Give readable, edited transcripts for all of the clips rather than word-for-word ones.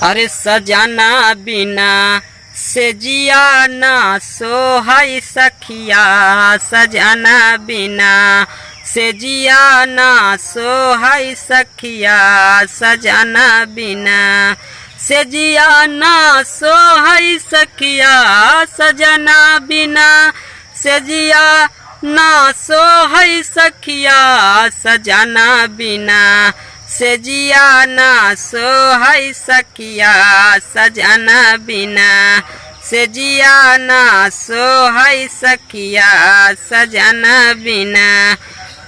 अरे सजना बिना से जिया ना सोहई सखिया, सजना बिना से जिया ना सोहई सखिया, सजना बिना से जिया ना सोहई सखिया, सजना बिना से जिया ना सोहई सखिया, सजना बिना से जिया ना सोहई सखिया, सजना बिना से जिया ना सोहई सखिया, सजना बिना।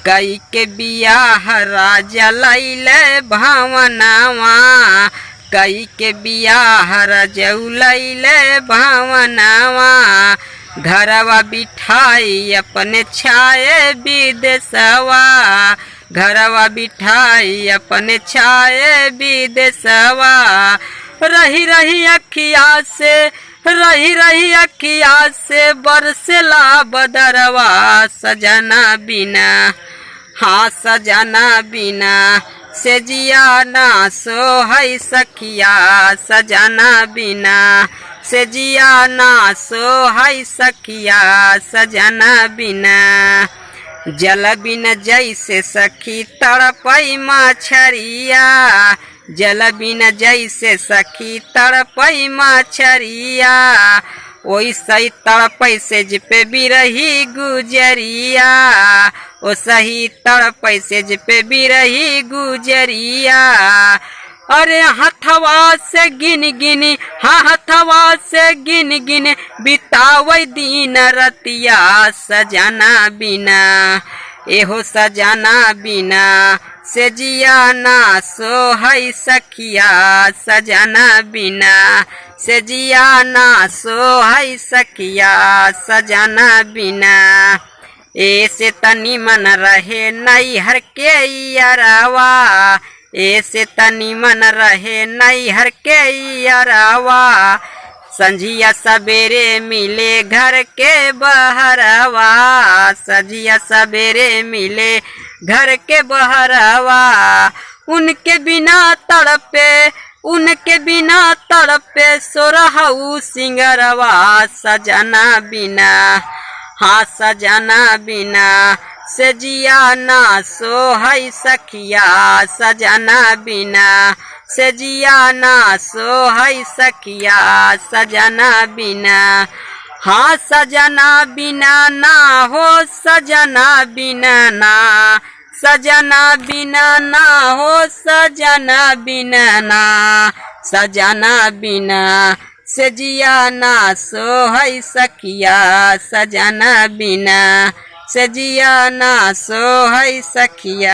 कई के बियाह राजा लैले भावनावा, कई के बियाह रजऊ लैले भावनावा, घरवा बिठाई अपने छाए विदेशवा, घरवा बिठाई अपने छाए विदेशवा। रही रही अखिया से, रही रही अखिया से बरसला बदरवा, सजना बिना हाँ सजना बिना से जिया ना सोहई सखिया, सजना बिना से जिया ना सोहई सखिया, सजना बिना। जल बिन जैसे सखी तड़पई मछरिया, जल बिन जैसे सखी तड़पई मछरिया, ओइसे तड़पई से जिपे बिरही गुजरिया, ओ सही तड़पई से जिपे बिरही गुजरिया। अरे हथवा से गिन गिन, हाँ हथवा से गिन गिन बितावई दिन रतिया, सजना बिना एहो सजना बिना से जिया ना सोहई सखिया, सजना बिना से जिया ना सोहई सखिया, सजना बिना। ऐसे तनी मन रहे नैहर के यारवा, ऐसे तनी मन रहे नैहर के यारवा, संझिया सवेरे मिले घर के बहरवा, संझिया सवेरे मिले घर के बहरवा। उनके बिना तड़पे, उनके बिना तड़पे सोरहऊ सिंगरवा, सजना बिना हाँ सजना बिना से जिया ना सोहई सखिया, सजना बिना से जिया ना सोहई सखिया, सजना बिना। हाँ सजना बिना ना हो, सजना बिना ना, सजना बिना ना हो, सजना बिना ना, सजना बिना से जिया ना सोहई सखिया, सजना बिना से जिया ना सोहई सखिया।